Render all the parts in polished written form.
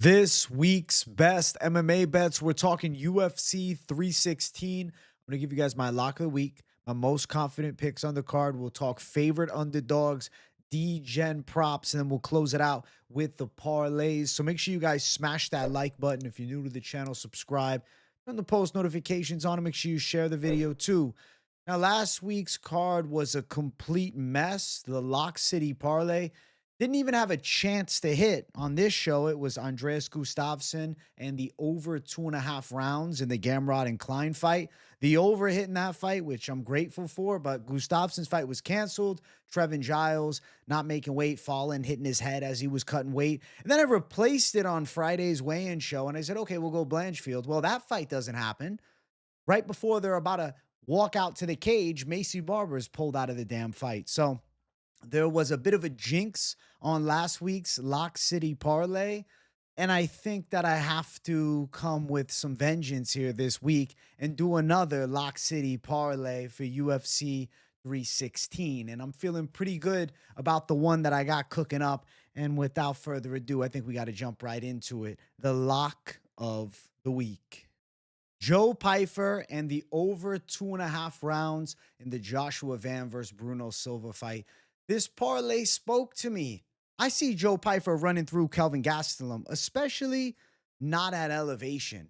This week's best MMA bets, we're talking UFC 316. I'm going to give you guys my lock of the week, my most confident picks on the card. We'll talk favorite underdogs, Degen Props, and then we'll close it out with the parlays. So make sure you guys smash that like button. If you're new to the channel, subscribe. Turn the post notifications on and make sure you share the video too. Now, last week's card was a complete mess. The Lock City Parlay didn't even have a chance to hit. On this show, it was Andreas Gustafsson and the over 2.5 rounds in the Gamrot and Klein fight. The over hit in that fight, which I'm grateful for, but Gustafsson's fight was canceled. Trevin Giles not making weight, falling, hitting his head as he was cutting weight. And then I replaced it on Friday's weigh-in show, and I said, okay, we'll go Blanchfield. Well, that fight doesn't happen. Right before they're about to walk out to the cage, Macy Barber's pulled out of the damn fight. So there was a bit of a jinx on last week's Lock City Parlay, and I think that I have to come with some vengeance here this week and do another Lock City Parlay for UFC 316. And I'm feeling pretty good about the one that I got cooking up. And without further ado, I think we got to jump right into it. The lock of the week. Joe Pyfer and the over 2.5 rounds in the Joshua Van versus Bruno Silva fight. This parlay spoke to me. I see Joe Pyfer running through Kelvin Gastelum, especially not at elevation.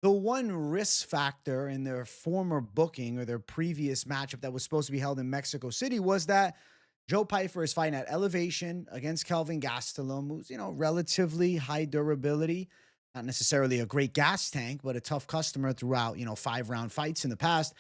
The one risk factor in their former booking or their previous matchup that was supposed to be held in Mexico City was that Joe Pyfer is fighting at elevation against Kelvin Gastelum, who's, relatively high durability. Not necessarily a great gas tank, but a tough customer throughout, 5-round fights in the past.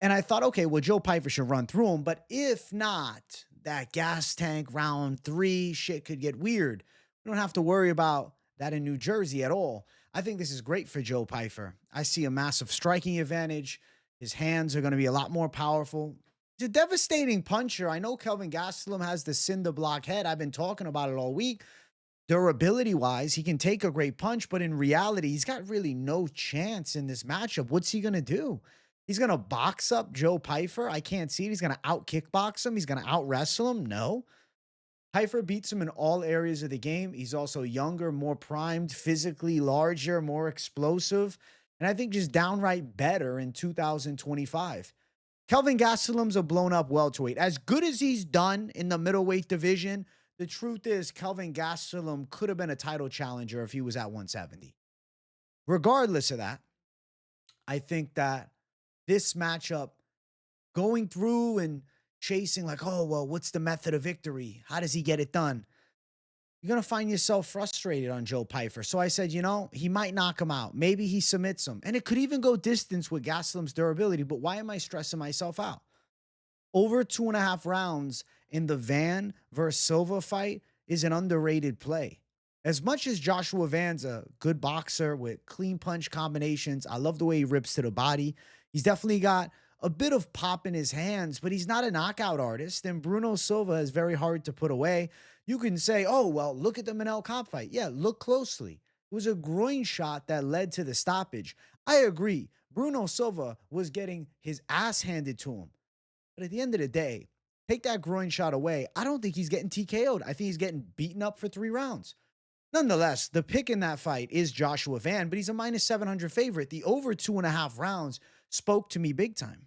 And I thought, okay, well, Joe Pyfer should run through him. But if not, that gas tank round 3, shit could get weird. We don't have to worry about that in New Jersey at all. I think this is great for Joe Pyfer. I see a massive striking advantage. His hands are going to be a lot more powerful. He's a devastating puncher. I know Kelvin Gastelum has the cinder block head. I've been talking about it all week. Durability-wise, he can take a great punch, but in reality, he's got really no chance in this matchup. What's he going to do? He's going to box up Joe Pyfer? I can't see it. He's going to out-kickbox him? He's going to out-wrestle him? No. Pyfer beats him in all areas of the game. He's also younger, more primed, physically larger, more explosive, and I think just downright better in 2025. Kelvin Gastelum's a blown-up welterweight. As good as he's done in the middleweight division, the truth is, Kelvin Gastelum could have been a title challenger if he was at 170. Regardless of that, I think that this matchup, going through and chasing like, oh, well, what's the method of victory? How does he get it done? You're going to find yourself frustrated on Joe Pyfer. So I said, he might knock him out. Maybe he submits him. And it could even go distance with Gastelum's durability. But why am I stressing myself out? Over 2.5 rounds in the Van versus Silva fight is an underrated play. As much as Joshua Van's a good boxer with clean punch combinations, I love the way he rips to the body. He's definitely got a bit of pop in his hands, but he's not a knockout artist. And Bruno Silva is very hard to put away. You can say, oh, well, look at the Manel Kape fight. Yeah, look closely. It was a groin shot that led to the stoppage. I agree. Bruno Silva was getting his ass handed to him. But at the end of the day, take that groin shot away. I don't think he's getting TKO'd. I think he's getting beaten up for 3 rounds. Nonetheless, the pick in that fight is Joshua Van, but he's a minus 700 favorite. The over 2.5 rounds spoke to me big time.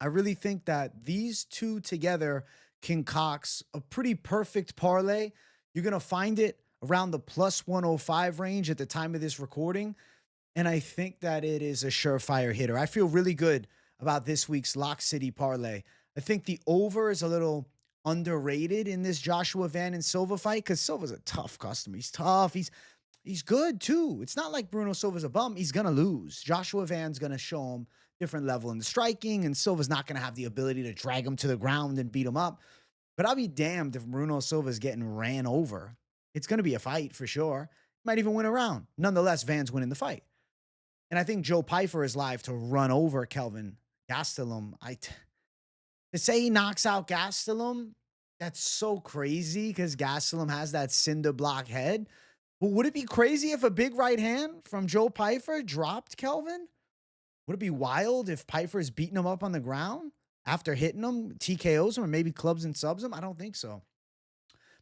I really think that these two together concocts a pretty perfect parlay. You're going to find it around the plus 105 range at the time of this recording. And I think that it is a surefire hitter. I feel really good about this week's Lock City Parlay. I think the over is a little underrated in this Joshua Van and Silva fight because Silva's a tough customer. He's tough. He's good too. It's not like Bruno Silva's a bum. He's going to lose. Joshua Van's going to show him different level in the striking, and Silva's not going to have the ability to drag him to the ground and beat him up. But I'll be damned if Bruno Silva's getting ran over. It's going to be a fight for sure. Might even win a round. Nonetheless, Van's winning the fight. And I think Joe Pyfer is live to run over Kelvin Gastelum. To say he knocks out Gastelum, that's so crazy because Gastelum has that cinder block head. But would it be crazy if a big right hand from Joe Pyfer dropped Kelvin? Would it be wild if Pyfer is beating him up on the ground after hitting him, TKOs him, or maybe clubs and subs him? I don't think so.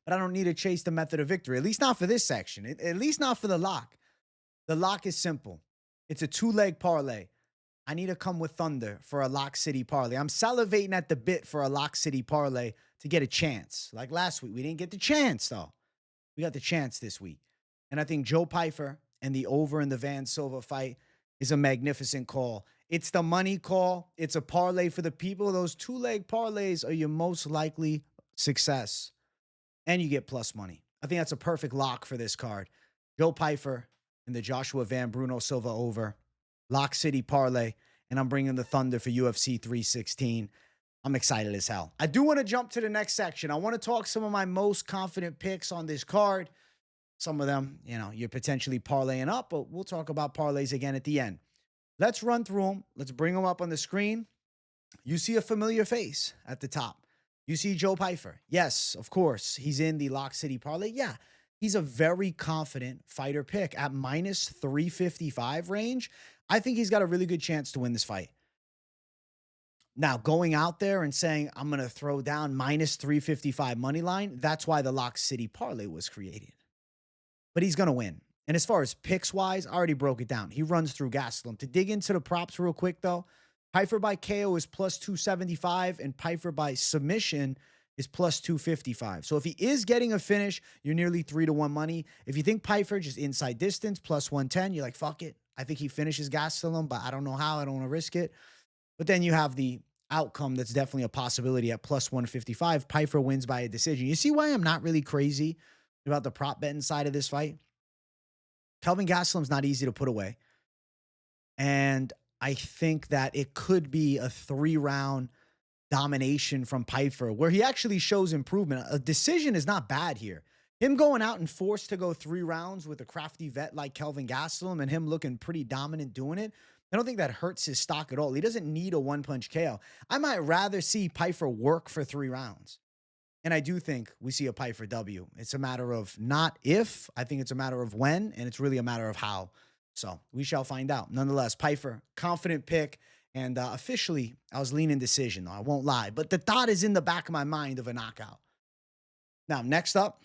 but I don't need to chase the method of victory, at least not for this section, at least not for the lock. The lock is simple. It's a 2-leg parlay. I need to come with thunder for a Lock City parlay. I'm salivating at the bit for a Lock City parlay to get a chance. Like last week, we didn't get the chance, though. We got the chance this week. And I think Joe Pyfer and the over in the Van Silva fight is a magnificent call. It's the money call. It's a parlay for the people. Those 2-leg parlays are your most likely success. And you get plus money. I think that's a perfect lock for this card. Joe Pyfer and the Joshua Van Bruno Silva over. Lock City parlay. And I'm bringing the thunder for UFC 316. I'm excited as hell. I do want to jump to the next section. I want to talk some of my most confident picks on this card. Some of them, you're potentially parlaying up, but we'll talk about parlays again at the end. Let's run through them. Let's bring them up on the screen. You see a familiar face at the top. You see Joe Pyfer. Yes, of course. He's in the Lock City parlay. Yeah, he's a very confident fighter pick at minus 355 range. I think he's got a really good chance to win this fight. Now, going out there and saying, I'm going to throw down minus 355 money line, that's why the Lock City parlay was created. But he's going to win. And as far as picks-wise, I already broke it down. He runs through Gastelum. To dig into the props real quick, though, Pyfer by KO is plus 275, and Pyfer by submission is plus 255. So if he is getting a finish, you're nearly 3-1 money. If you think Pyfer just inside distance, plus 110, you're like, fuck it. I think he finishes Gastelum, but I don't know how. I don't want to risk it. But then you have the outcome that's definitely a possibility at plus 155. Pyfer wins by a decision. You see why I'm not really crazy about the prop betting side of this fight? Kelvin Gastelum's not easy to put away. And I think that it could be a 3-round domination from Pyfer where he actually shows improvement. A decision is not bad here. Him going out and forced to go 3 rounds with a crafty vet like Kelvin Gastelum and him looking pretty dominant doing it, I don't think that hurts his stock at all. He doesn't need a one-punch KO. I might rather see Pyfer work for 3 rounds. And I do think we see a Pyfer W. It's a matter of not if, I think it's a matter of when, and it's really a matter of how. So we shall find out. Nonetheless, Pyfer, confident pick. And officially, I was leaning decision, though. I won't lie. But the thought is in the back of my mind of a knockout. Now, next up,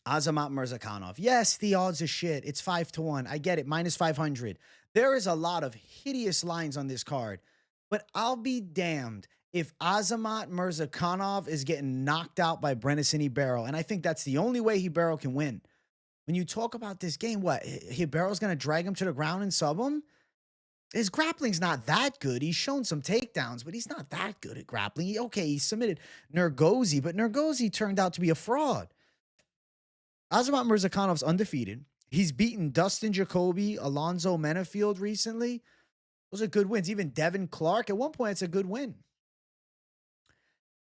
Azamat Murzakanov. Yes, the odds are shit. It's 5-1. I get it. Minus 500. There is a lot of hideous lines on this card. But I'll be damned if Azamat Murzakanov is getting knocked out by Brennison Ribeiro. And I think that's the only way Ribeiro can win. When you talk about this game, what? Ribeiro's going to drag him to the ground and sub him? His grappling's not that good. He's shown some takedowns, but he's not that good at grappling. He submitted Nergozi, but Nergozi turned out to be a fraud. Azamat Murzakanov's undefeated. He's beaten Dustin Jacoby, Alonzo Menafield recently. Those are good wins. Even Devin Clark, at one point, it's a good win.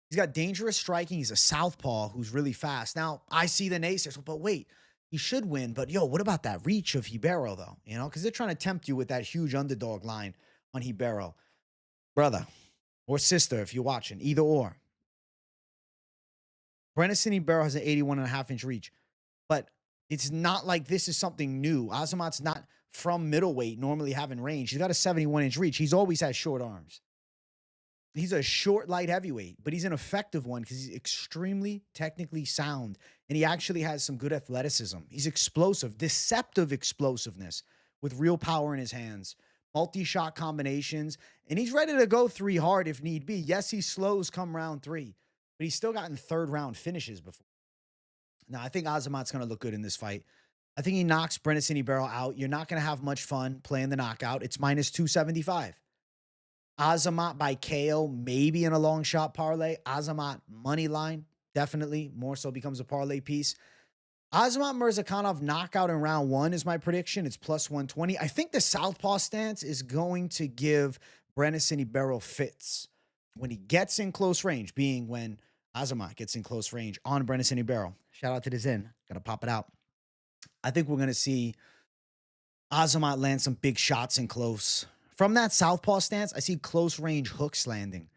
He's got dangerous striking. He's a southpaw who's really fast. Now, I see the naysayers, but wait, he should win. But, what about that reach of Ribeiro, though? Because they're trying to tempt you with that huge underdog line on Ribeiro. Brother or sister, if you're watching, either or. Brennison Ribeiro has an 81.5-inch reach. But it's not like this is something new. Azamat's not from middleweight normally having range. He's got a 71-inch reach. He's always had short arms. He's a short light heavyweight, but he's an effective one because he's extremely technically sound, and he actually has some good athleticism. He's explosive, deceptive explosiveness with real power in his hands, multi-shot combinations, and he's ready to go 3 hard if need be. Yes, he slows come round 3, but he's still gotten 3rd-round finishes before. Now, I think Azamat's going to look good in this fight. I think he knocks Brennison Ribeiro out. You're not going to have much fun playing the knockout. It's minus 275. Azamat by KO, maybe in a long shot parlay. Azamat money line, definitely. More so becomes a parlay piece. Azamat Murzakanov knockout in round 1 is my prediction. It's plus 120. I think the southpaw stance is going to give Brennison Ribeiro fits when he gets in close range, being when Azamat gets in close range on Brennison Ribeiro. Shout out to the Zen. Got to pop it out. I think we're going to see Azamat land some big shots in close. From that southpaw stance, I see close range hooks landing.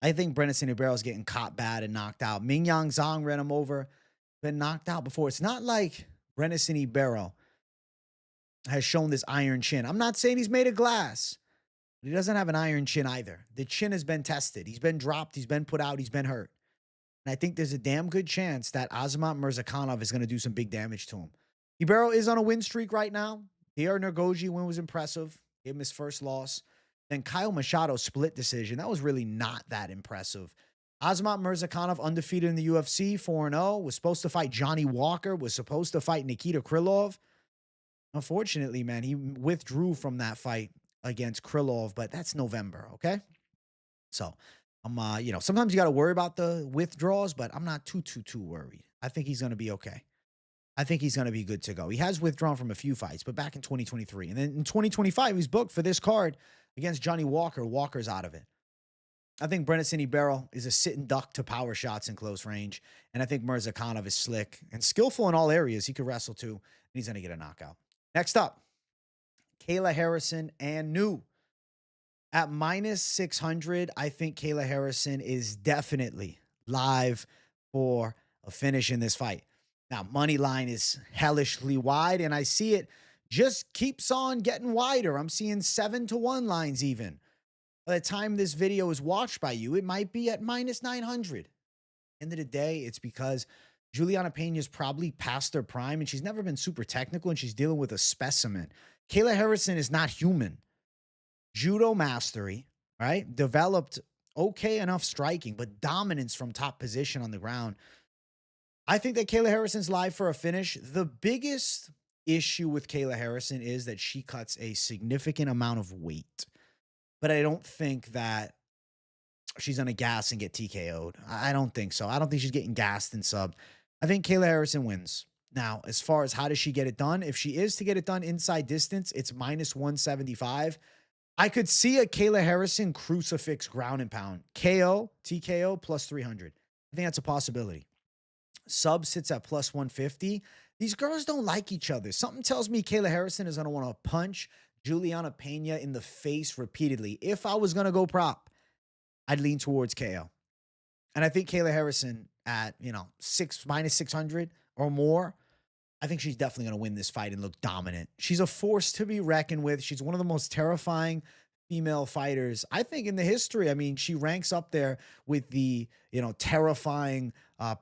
I think Brennison Ribeiro is getting caught bad and knocked out. Mingyang Zhang ran him over, been knocked out before. It's not like Brennison Ribeiro has shown this iron chin. I'm not saying he's made of glass, but he doesn't have an iron chin either. The chin has been tested. He's been dropped. He's been put out. He's been hurt. And I think there's a damn good chance that Azamat Murzakanov is going to do some big damage to him. Ribeiro is on a win streak right now. Pierre Nergoji win was impressive. Gave him his first loss. Then Kyle Machado split decision. That was really not that impressive. Azamat Murzakanov undefeated in the UFC, 4-0. Was supposed to fight Johnny Walker. Was supposed to fight Nikita Krylov. Unfortunately, man, he withdrew from that fight against Krylov, but that's November, okay? So, I'm, sometimes you got to worry about the withdrawals, but I'm not too worried. I think he's going to be okay. I think he's going to be good to go. He has withdrawn from a few fights, but back in 2023. And then in 2025, he's booked for this card against Johnny Walker. Walker's out of it. I think Brennison Ribeiro is a sitting duck to power shots in close range. And I think Murzakanov is slick and skillful in all areas. He could wrestle too, and he's going to get a knockout. Next up, Kayla Harrison and New. At minus 600, I think Kayla Harrison is definitely live for a finish in this fight. Now, money line is hellishly wide, and I see it just keeps on getting wider. I'm seeing 7-1 lines even. By the time this video is watched by you, it might be at minus 900. End of the day, it's because Juliana Pena's probably past her prime, and she's never been super technical, and she's dealing with a specimen. Kayla Harrison is not human. Judo mastery, right? Developed okay enough striking, but dominance from top position on the ground. I think that Kayla Harrison's live for a finish. The biggest issue with Kayla Harrison is that she cuts a significant amount of weight. But I don't think that she's going to gas and get TKO'd. I don't think so. I don't think she's getting gassed and subbed. I think Kayla Harrison wins. Now, as far as how does she get it done? If she is to get it done inside distance, it's minus 175. I could see a Kayla Harrison crucifix ground and pound. KO, TKO, plus 300. I think that's a possibility. Sub sits at plus 150. These girls don't like each other. Something tells me Kayla Harrison is going to want to punch Juliana Pena in the face repeatedly. If I was going to go prop, I'd lean towards KO. And I think Kayla Harrison at, minus 600 or more, I think she's definitely going to win this fight and look dominant. She's a force to be reckoned with. She's one of the most terrifying female fighters, I think, in the history. I mean, she ranks up there with the, terrifying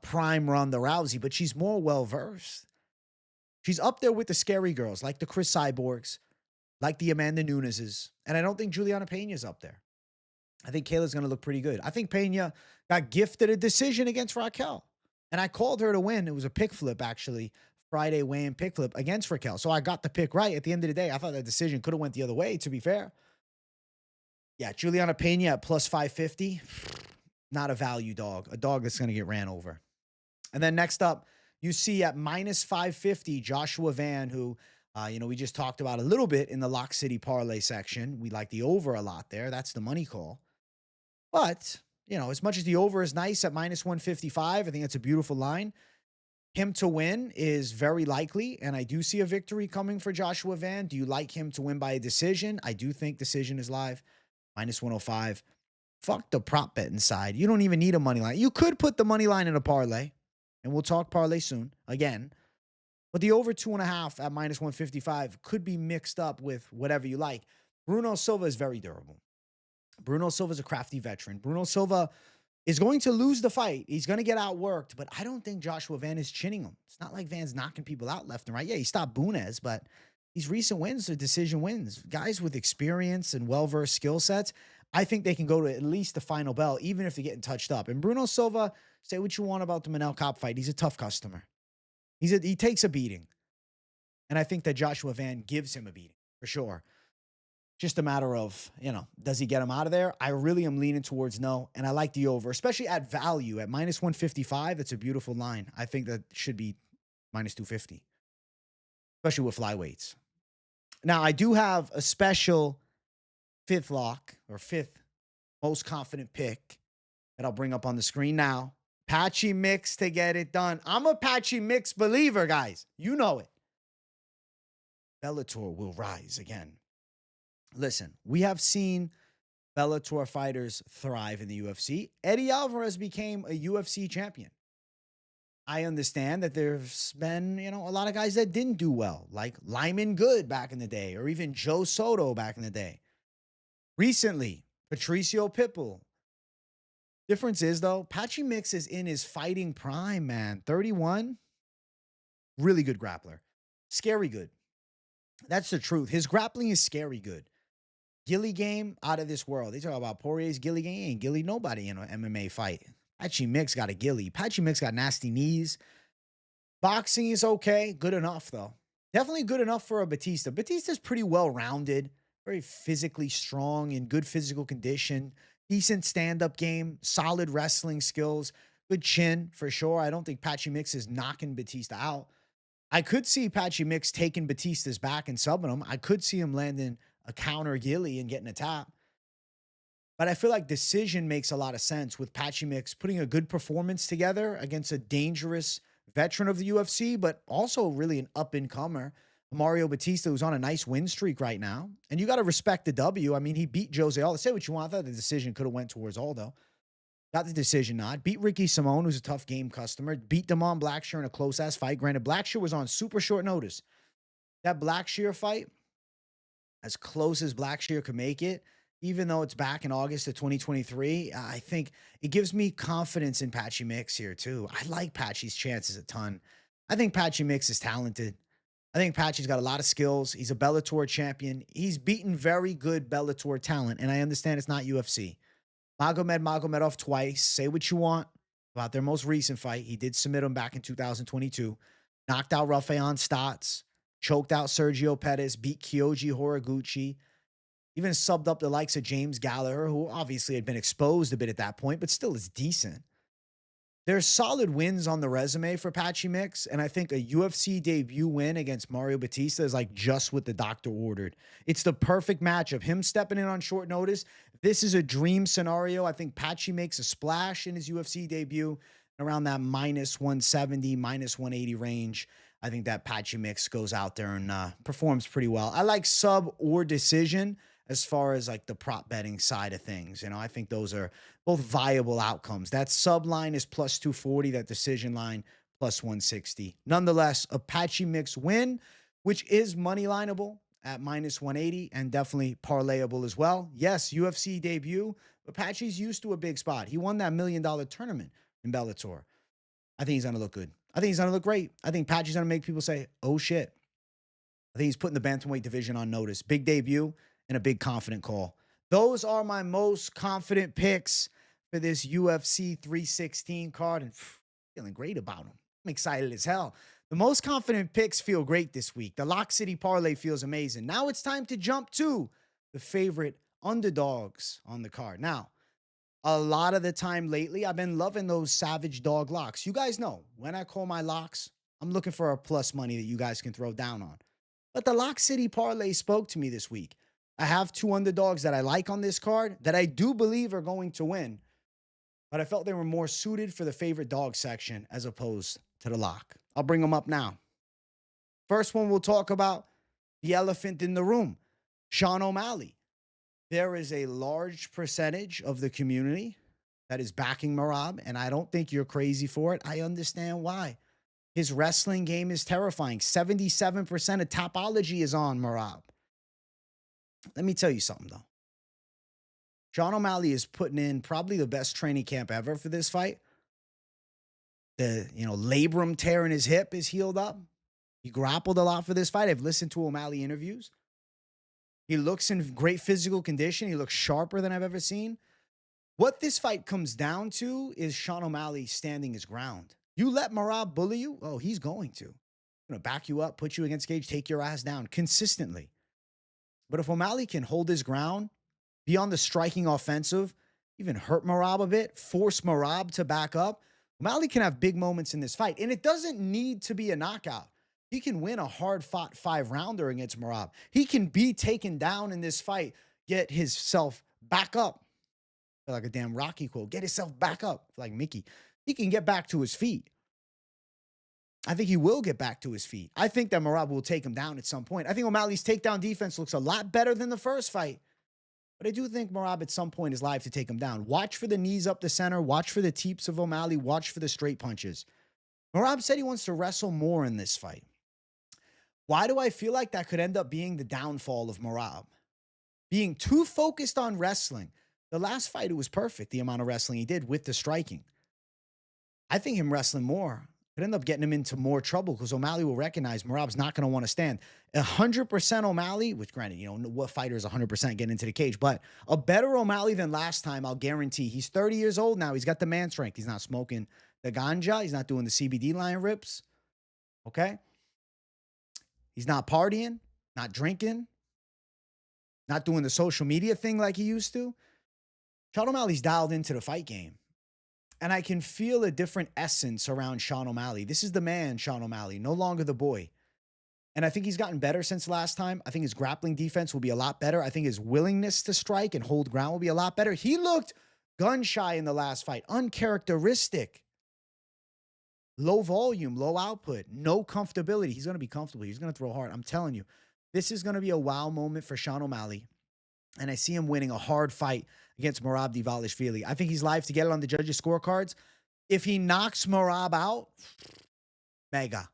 prime Ronda Rousey, but she's more well-versed. She's up there with the scary girls, like the Chris Cyborgs, like the Amanda Nunes's. And I don't think Juliana Pena's up there. I think Kayla's going to look pretty good. I think Pena got gifted a decision against Raquel. And I called her to win. It was a pick flip, actually. Friday weigh-in pick flip against Raquel. So I got the pick right. At the end of the day, I thought that decision could have went the other way, to be fair. Yeah, Juliana Pena at plus 550. Not a value dog. A dog that's going to get ran over. And then next up, you see at minus 550, Joshua Van, who, we just talked about a little bit in the Lock City parlay section. We like the over a lot there. That's the money call. But, as much as the over is nice at minus 155, I think that's a beautiful line. Him to win is very likely, and I do see a victory coming for Joshua Van. Do you like him to win by a decision? I do think decision is live. Minus 105. Fuck the prop bet inside. You don't even need a money line. You could put the money line in a parlay, and we'll talk parlay soon again. But the over 2.5 at minus 155 could be mixed up with whatever you like. Bruno Silva is very durable. Bruno Silva is a crafty veteran. Bruno Silva is going to lose the fight. He's going to get outworked, but I don't think Joshua Van is chinning him. It's not like Van's knocking people out left and right. Yeah, he stopped Bunez, but these recent wins are decision wins. Guys with experience and well-versed skill sets, I think they can go to at least the final bell, even if they're getting touched up. And Bruno Silva, say what you want about the Manel Kape fight. He's a tough customer. He takes a beating. And I think that Joshua Van gives him a beating, for sure. Just a matter of, does he get him out of there? I really am leaning towards no, and I like the over, especially at value. At minus 155, that's a beautiful line. I think that should be minus 250, especially with flyweights. Now, I do have a special fifth lock, or fifth most confident pick that I'll bring up on the screen now. Patchy Mix to get it done. I'm a Patchy Mix believer, guys. You know it. Bellator will rise again. Listen, we have seen Bellator fighters thrive in the UFC. Eddie Alvarez became a UFC champion. I understand that there's been, a lot of guys that didn't do well, like Lyman Good back in the day, or even Joe Soto back in the day. Recently, Patricio Pitbull Difference is, though, Patchy Mix is in his fighting prime, man. 31, really good grappler. Scary good. That's the truth. His grappling is scary good. Gilly game, out of this world. They talk about Poirier's Gilly game. He ain't Gilly nobody in an MMA fight. Patchy Mix got a Gilly. Patchy Mix got nasty knees. Boxing is okay. Good enough, though. Definitely good enough for a Bautista. Bautista's pretty well-rounded, very physically strong, in good physical condition, decent stand-up game, solid wrestling skills, good chin for sure. I don't think Patchy Mix is knocking Bautista out. I could see Patchy Mix taking Bautista's back and subbing him. I could see him landing a counter Gilly and getting a tap. But I feel like decision makes a lot of sense with Patchy Mix putting a good performance together against a dangerous veteran of the UFC, but also really an up-and-comer, Mario Bautista, who's on a nice win streak right now. And you got to respect the W. I mean, he beat Jose Aldo. Say what you want. I thought the decision could have went towards Aldo. Got the decision nod. Beat Ricky Simone, who's a tough game customer. Beat Damon Blackshear in a close-ass fight. Granted, Blackshear was on super short notice. That Blackshear fight, as close as Blackshear could make it, even though it's back in August of 2023, I think it gives me confidence in Patchy Mix here too. I like Patchy's chances a ton. I think Patchy Mix is talented. I think Patchy's got a lot of skills. He's a Bellator champion. He's beaten very good Bellator talent, and I understand it's not UFC. Magomedov twice. Say what you want about their most recent fight. He did submit him back in 2022. Knocked out Rafael Stotts. Choked out Sergio Pettis. Beat Kyoji Horiguchi. Even subbed up the likes of James Gallagher, who obviously had been exposed a bit at that point, but still is decent. There's solid wins on the resume for Patchy Mix, and I think a UFC debut win against Mario Bautista is like just what the doctor ordered. It's the perfect match of him stepping in on short notice. This is a dream scenario. I think Patchy makes a splash in his UFC debut around that minus 170, minus 180 range. I think that Patchy Mix goes out there and performs pretty well. I like sub or decision as far as like the prop betting side of things. You know, I think those are both viable outcomes. That sub line is plus 240, that decision line plus 160. Nonetheless, a Patchy Mix win, which is money lineable at minus 180 and definitely parlayable as well. Yes, UFC debut, but Patchy's used to a big spot. He won that $1 million tournament in Bellator. I think he's going to look good. I think he's going to look great. I think Patchy's going to make people say, oh shit. I think he's putting the bantamweight division on notice. Big debut and a big confident call. Those are my most confident picks for this UFC 316 card, and feeling great about them. I'm excited as hell. The most confident picks feel great this week. The Lock City Parlay feels amazing. Now it's time to jump to the favorite underdogs on the card. Now, a lot of the time lately, I've been loving those Savage Dog locks. You guys know, when I call my locks, I'm looking for a plus money that you guys can throw down on. But the Lock City Parlay spoke to me this week. I have two underdogs that I like on this card that I do believe are going to win, but I felt they were more suited for the favorite dog section as opposed to the lock. I'll bring them up now. First one we'll talk about, the elephant in the room, Sean O'Malley. There is a large percentage of the community that is backing Merab, and I don't think you're crazy for it. I understand why. His wrestling game is terrifying. 77% of Topology is on Merab. Let me tell you something, though. Sean O'Malley is putting in probably the best training camp ever for this fight. The, labrum tear in his hip is healed up. He grappled a lot for this fight. I've listened to O'Malley interviews. He looks in great physical condition. He looks sharper than I've ever seen. What this fight comes down to is Sean O'Malley standing his ground. You let Merab bully you? Oh, he's going to. He's going to back you up, put you against cage, take your ass down consistently. But if O'Malley can hold his ground, be on the striking offensive, even hurt Merab a bit, force Merab to back up, O'Malley can have big moments in this fight. And it doesn't need to be a knockout. He can win a hard-fought 5-rounder against Merab. He can be taken down in this fight, get himself back up. Like a damn Rocky quote, get himself back up, like Mickey. He can get back to his feet. I think he will get back to his feet. I think that Merab will take him down at some point. I think O'Malley's takedown defense looks a lot better than the first fight. But I do think Merab at some point is live to take him down. Watch for the knees up the center. Watch for the teeps of O'Malley. Watch for the straight punches. Merab said he wants to wrestle more in this fight. Why do I feel like that could end up being the downfall of Merab? Being too focused on wrestling. The last fight, it was perfect, the amount of wrestling he did with the striking. I think him wrestling more could end up getting him into more trouble because O'Malley will recognize Merab's not going to want to stand. 100% O'Malley, which granted, you know, what fighter is 100% getting into the cage, but a better O'Malley than last time, I'll guarantee. He's 30 years old now. He's got the man strength. He's not smoking the ganja. He's not doing the CBD line rips. Okay? He's not partying, not drinking, not doing the social media thing like he used to. Sean O'Malley's dialed into the fight game. And I can feel a different essence around Sean O'Malley. This is the man, Sean O'Malley, no longer the boy. And I think he's gotten better since last time. I think his grappling defense will be a lot better. I think his willingness to strike and hold ground will be a lot better. He looked gun shy in the last fight, uncharacteristic. Low volume, low output, no comfortability. He's going to be comfortable. He's going to throw hard. I'm telling you, this is going to be a wow moment for Sean O'Malley. And I see him winning a hard fight against Merab Dvalishvili. I think he's live to get it on the judges' scorecards. If he knocks Merab out, mega.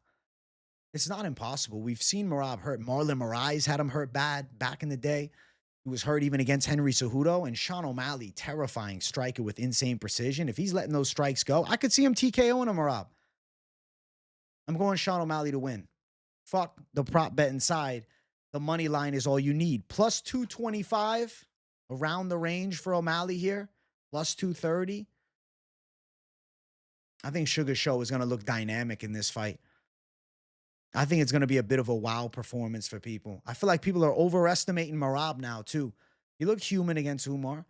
It's not impossible. We've seen Merab hurt. Marlon Moraes had him hurt bad back in the day. He was hurt even against Henry Cejudo. And Sean O'Malley, terrifying striker with insane precision. If he's letting those strikes go, I could see him TKOing a Merab. I'm going Sean O'Malley to win. Fuck the prop bet inside. The money line is all you need. Plus 225 around the range for O'Malley here. Plus 230. I think Sugar Show is going to look dynamic in this fight. I think it's going to be a bit of a wow performance for people. I feel like people are overestimating Merab now, too. He looked human against Umar.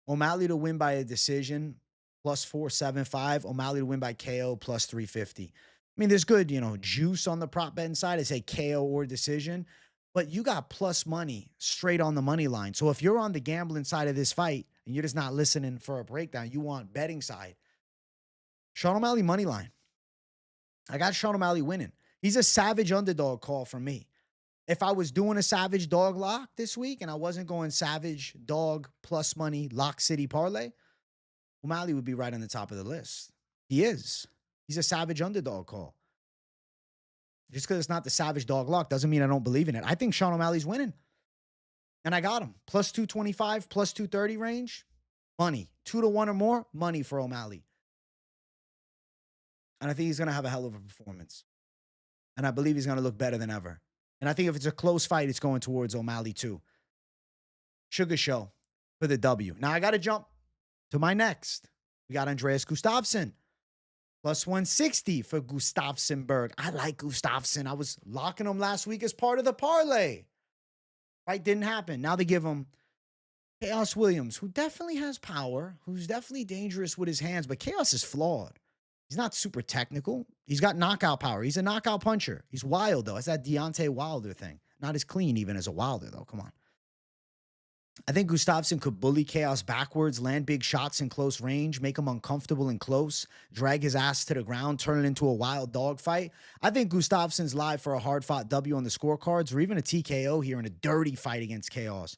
O'Malley to win by a decision, plus 475. O'Malley to win by KO, plus 350. I mean, there's good, you know, juice on the prop bet inside. I say KO or decision, but you got plus money straight on the money line. So if you're on the gambling side of this fight and you're just not listening for a breakdown, you want betting side. Sean O'Malley money line. I got Sean O'Malley winning. He's a savage underdog call from me. If I was doing a savage dog lock this week and I wasn't going savage dog plus money lock city parlay, O'Malley would be right on the top of the list. He is. He's a savage underdog call. Just because it's not the savage dog lock doesn't mean I don't believe in it. I think Sean O'Malley's winning. And I got him. Plus 225, plus 230 range. Money. 2-1 or more. Money for O'Malley. And I think he's going to have a hell of a performance. And I believe he's going to look better than ever. And I think if it's a close fight, it's going towards O'Malley too. Sugar Show for the W. Now I got to jump to my next. We got Andreas Gustafsson. Plus 160 for Gustafssonberg. I like Gustafsson. I was locking him last week as part of the parlay. Fight didn't happen. Now they give him Khaos Williams, who definitely has power, who's definitely dangerous with his hands, but Khaos is flawed. He's not super technical. He's got knockout power. He's a knockout puncher. He's wild, though. It's that Deontay Wilder thing. Not as clean even as a Wilder, though. Come on. I think Gustafsson could bully Khaos backwards, land big shots in close range, make him uncomfortable and close, drag his ass to the ground, turn it into a wild dog fight. I think Gustafsson's live for a hard-fought W on the scorecards or even a TKO here in a dirty fight against Khaos.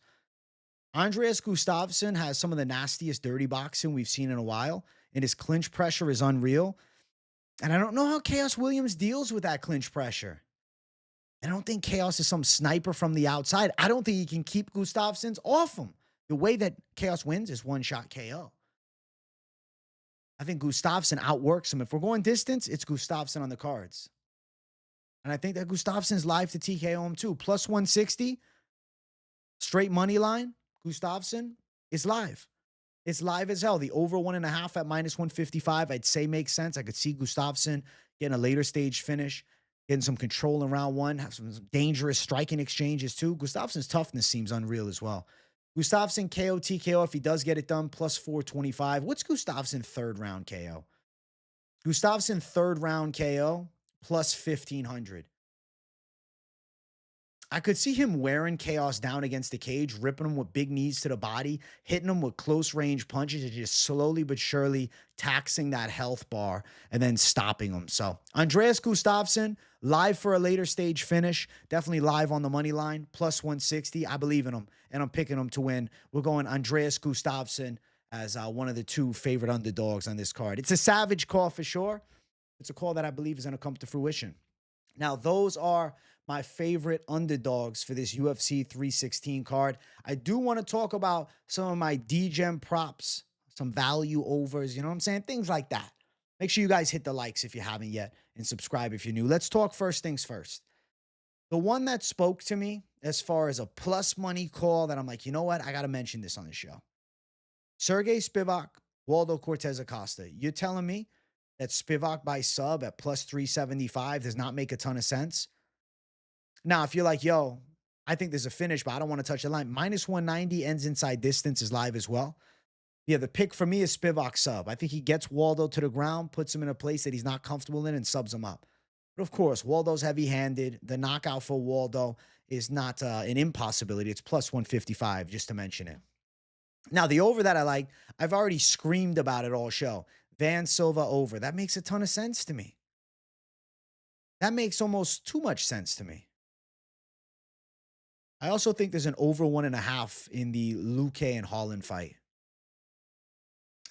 Andreas Gustafsson has some of the nastiest dirty boxing we've seen in a while, and his clinch pressure is unreal. And I don't know how Khaos Williams deals with that clinch pressure. I don't think Khaos is some sniper from the outside. I don't think he can keep Gustafsson's off him. The way that Khaos wins is one-shot KO. I think Gustafsson outworks him. If we're going distance, it's Gustafsson on the cards. And I think that Gustafsson's live to TKO him too. Plus 160, straight money line, Gustafsson is live. It's live as hell. The over 1.5 at minus 155, I'd say makes sense. I could see Gustafsson getting a later stage finish, getting some control in round one, have some dangerous striking exchanges too. Gustafsson's toughness seems unreal as well. Gustafsson KO, TKO if he does get it done, plus 425. What's Gustafsson third round KO? Gustafsson third round KO, plus 1,500. I could see him wearing Khaos down against the cage, ripping him with big knees to the body, hitting him with close range punches, and just slowly but surely taxing that health bar and then stopping him. So Andreas Gustafsson, live for a later stage finish, definitely live on the money line, plus 160. I believe in him, and I'm picking him to win. We're going Andreas Gustafsson as one of the two favorite underdogs on this card. It's a savage call for sure. It's a call that I believe is going to come to fruition. Now, those are my favorite underdogs for this UFC 316 card. I do want to talk about some of my Degen props, some value overs, you know what I'm saying? Things like that. Make sure you guys hit the likes if you haven't yet and subscribe if you're new. Let's talk first things first. The one that spoke to me as far as a plus money call that I'm like, you know what? I got to mention this on the show. Sergey Spivak, Waldo Cortez Acosta. You're telling me that Spivak by sub at plus 375 does not make a ton of sense? Now, if you're like, yo, I think there's a finish, but I don't want to touch the line. Minus 190 ends inside distance is live as well. Yeah, the pick for me is Spivak sub. I think he gets Waldo to the ground, puts him in a place that he's not comfortable in, and subs him up. But of course, Waldo's heavy-handed. The knockout for Waldo is not an impossibility. It's plus 155, just to mention it. Now, the over that I like, I've already screamed about it all show. Van Silva over. That makes a ton of sense to me. That makes almost too much sense to me. I also think there's an over 1.5 in the Luque and Holland fight.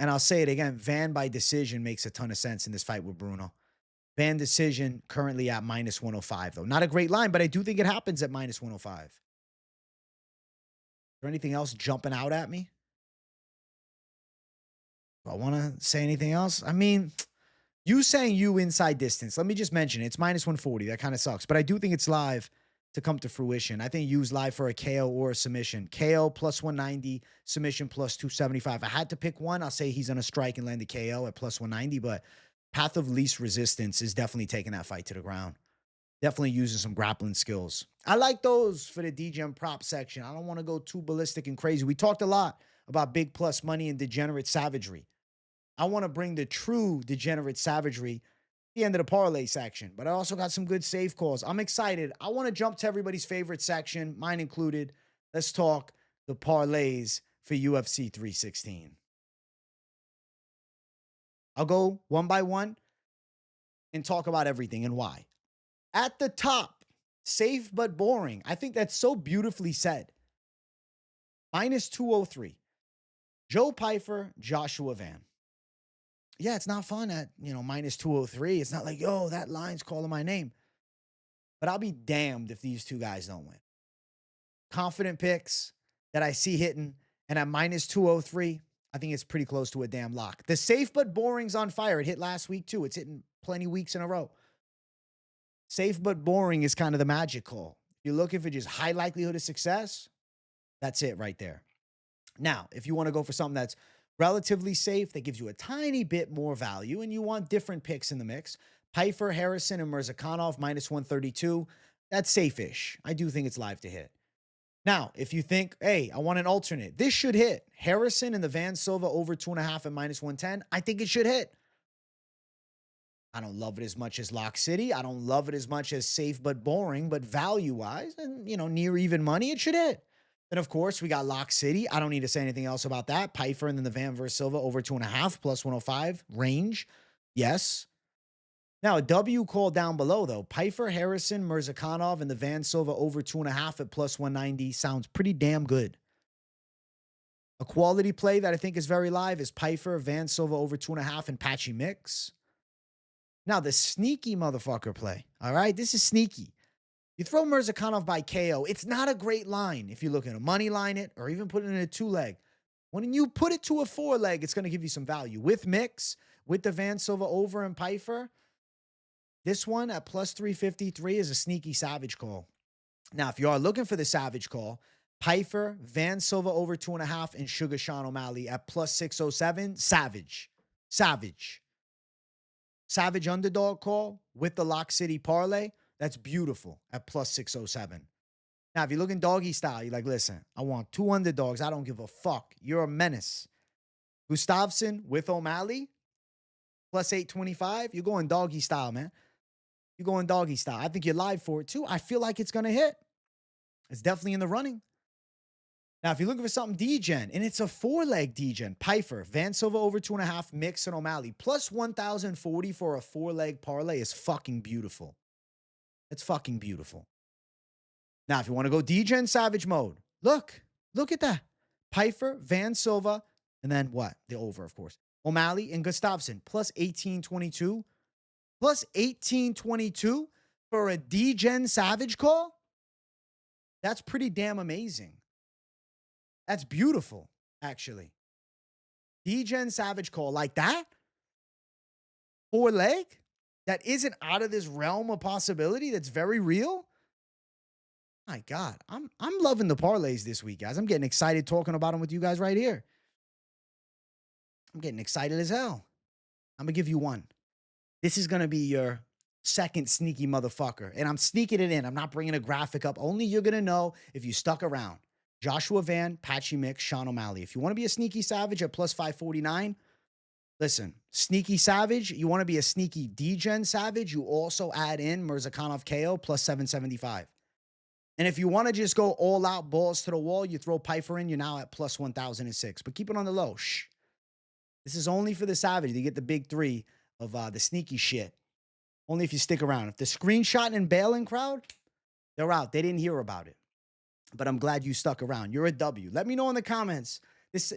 And I'll say it again, Van by decision makes a ton of sense in this fight with Bruno. Van decision currently at minus 105, though. Not a great line, but I do think it happens at minus 105. Is there anything else jumping out at me? Do I want to say anything else? I mean, you saying you inside distance. Let me just mention it. It's minus 140. That kind of sucks. But I do think it's live to come to fruition. I think use live for a KO or a submission. KO plus 190, submission plus 275. I had to pick one. I'll say he's going to strike and land the KO at plus 190, but path of least resistance is definitely taking that fight to the ground. Definitely using some grappling skills. I like those for the Degen prop section. I don't want to go too ballistic and crazy. We talked a lot about big plus money and degenerate savagery. I want to bring the true degenerate savagery at the end of the parlay section, but I also got some good save calls. I'm excited. I want to jump to everybody's favorite section, mine included. Let's talk the parlays for UFC 316. I'll go one by one and talk about everything and why. At the top, safe but boring. I think that's so beautifully said. Minus 203. Joe Pyfer, Joshua Van. Yeah, it's not fun at, minus 203. It's not like, yo, that line's calling my name. But I'll be damned if these two guys don't win. Confident picks that I see hitting, and at minus 203, I think it's pretty close to a damn lock. The safe but boring's on fire. It hit last week, too. It's hitting plenty weeks in a row. Safe but boring is kind of the magic call. If you're looking for just high likelihood of success, that's it right there. Now, if you want to go for something that's relatively safe, that gives you a tiny bit more value, and you want different picks in the mix, Pyfer, Harrison, and Murzakanov, minus 132, that's safe-ish. I do think it's live to hit. Now, if you think, hey, I want an alternate, this should hit. Harrison and the Van Silva over 2.5 at minus 110, I think it should hit. I don't love it as much as Lock City. I don't love it as much as safe but boring, but value-wise, and, near even money, it should hit. Then, of course, we got Lock City. I don't need to say anything else about that. Pyfer and then the Van versus Silva over 2.5 plus 105 range. Yes. Now, a W call down below, though. Pyfer, Harrison, Murzakanov, and the Van Silva over 2.5 at plus 190 sounds pretty damn good. A quality play that I think is very live is Pyfer, Van Silva over 2.5 and Patchy Mix. Now, the sneaky motherfucker play. All right, this is sneaky. You throw Murzakanov by KO. It's not a great line if you look at a money line it or even put it in a 2-leg. When you put it to a 4-leg, it's going to give you some value. With Mix, with the Van Silva over and Pyfer, this one at plus 353 is a sneaky savage call. Now, if you are looking for the savage call, Pyfer, Van Silva over 2.5, and Sugar Sean O'Malley at plus 607, savage. Savage. Savage underdog call with the Lock City parlay. That's beautiful at plus 607. Now, if you're looking doggy style, you're like, listen, I want 2 underdogs. I don't give a fuck. You're a menace. Gustafsson with O'Malley, plus 825. You're going doggy style, man. You're going doggy style. I think you're live for it, too. I feel like it's going to hit. It's definitely in the running. Now, if you're looking for something Degen, and it's a 4-leg Degen, Pyfer, Van Silva over 2.5, Mix, and O'Malley, plus 1,040 for a 4-leg parlay is fucking beautiful. It's fucking beautiful. Now, if you want to go Degen Savage mode, look at that. Pyfer, Van Silva, and then what? The over, of course. O'Malley and Gustafsson, plus 1822. Plus 1822 for a Degen Savage call, that's pretty damn amazing. That's beautiful, actually. Degen Savage call like that? 4-leg? That isn't out of this realm of possibility. That's very real. My God, I'm loving the parlays this week, guys. I'm getting excited talking about them with you guys right here. I'm getting excited as hell. I'm going to give you one. This is going to be your second sneaky motherfucker. And I'm sneaking it in. I'm not bringing a graphic up. Only you're going to know if you stuck around. Joshua Van, Patchy Mix, Sean O'Malley. If you want to be a sneaky savage at plus 549, listen, sneaky savage, you want to be a sneaky Degen savage, you also add in Murzakanov KO plus 775. And if you want to just go all out balls to the wall, you throw Pyfer in, you're now at plus 1006. But keep it on the low. Shh. This is only for the savage. You get the big three of the sneaky shit. Only if you stick around. If the screenshot and bailing crowd, they're out. They didn't hear about it. But I'm glad you stuck around. You're a W. Let me know in the comments.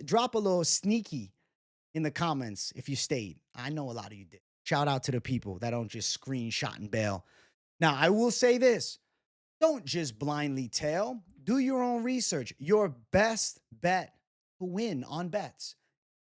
Drop a little sneaky in the comments if you stayed. I know a lot of you did. Shout out to the people that don't just screenshot and bail. Now, I will say this. Don't just blindly tail. Do your own research. Your best bet to win on bets.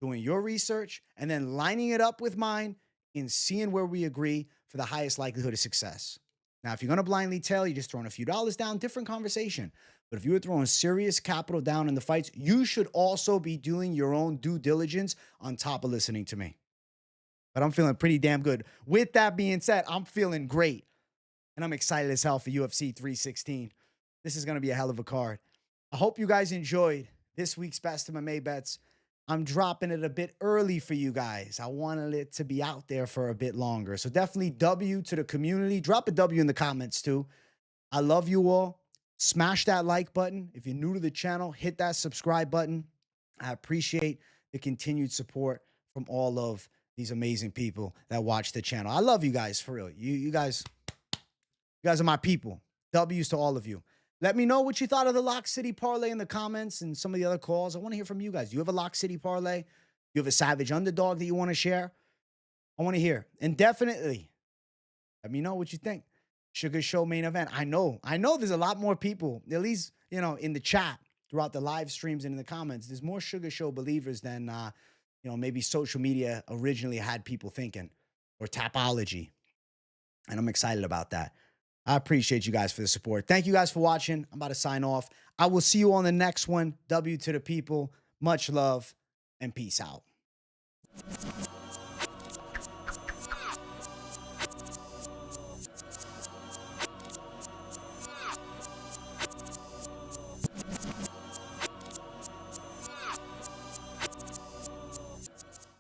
Doing your research and then lining it up with mine and seeing where we agree for the highest likelihood of success. Now, if you're going to blindly tail, you're just throwing a few dollars down, different conversation. But if you were throwing serious capital down in the fights, you should also be doing your own due diligence on top of listening to me. But I'm feeling pretty damn good. With that being said, I'm feeling great. And I'm excited as hell for UFC 316. This is going to be a hell of a card. I hope you guys enjoyed this week's Best MMA Bets. I'm dropping it a bit early for you guys. I wanted it to be out there for a bit longer. So definitely W to the community. Drop a W in the comments too. I love you all. Smash that like button. If you're new to the channel, hit that subscribe button. I appreciate the continued support from all of these amazing people that watch the channel. I love you guys, for real. You guys are my people. W's to all of you. Let me know what you thought of the Lock City Parlay in the comments and some of the other calls. I want to hear from you guys. Do you have a Lock City Parlay? You have a Savage Underdog that you want to share? I want to hear. And definitely, let me know what you think. Sugar Show main event. I know there's a lot more people, at least, in the chat throughout the live streams and in the comments. There's more Sugar Show believers than, maybe social media originally had people thinking, or Tapology. And I'm excited about that. I appreciate you guys for the support. Thank you guys for watching. I'm about to sign off. I will see you on the next one. W to the people. Much love and peace out.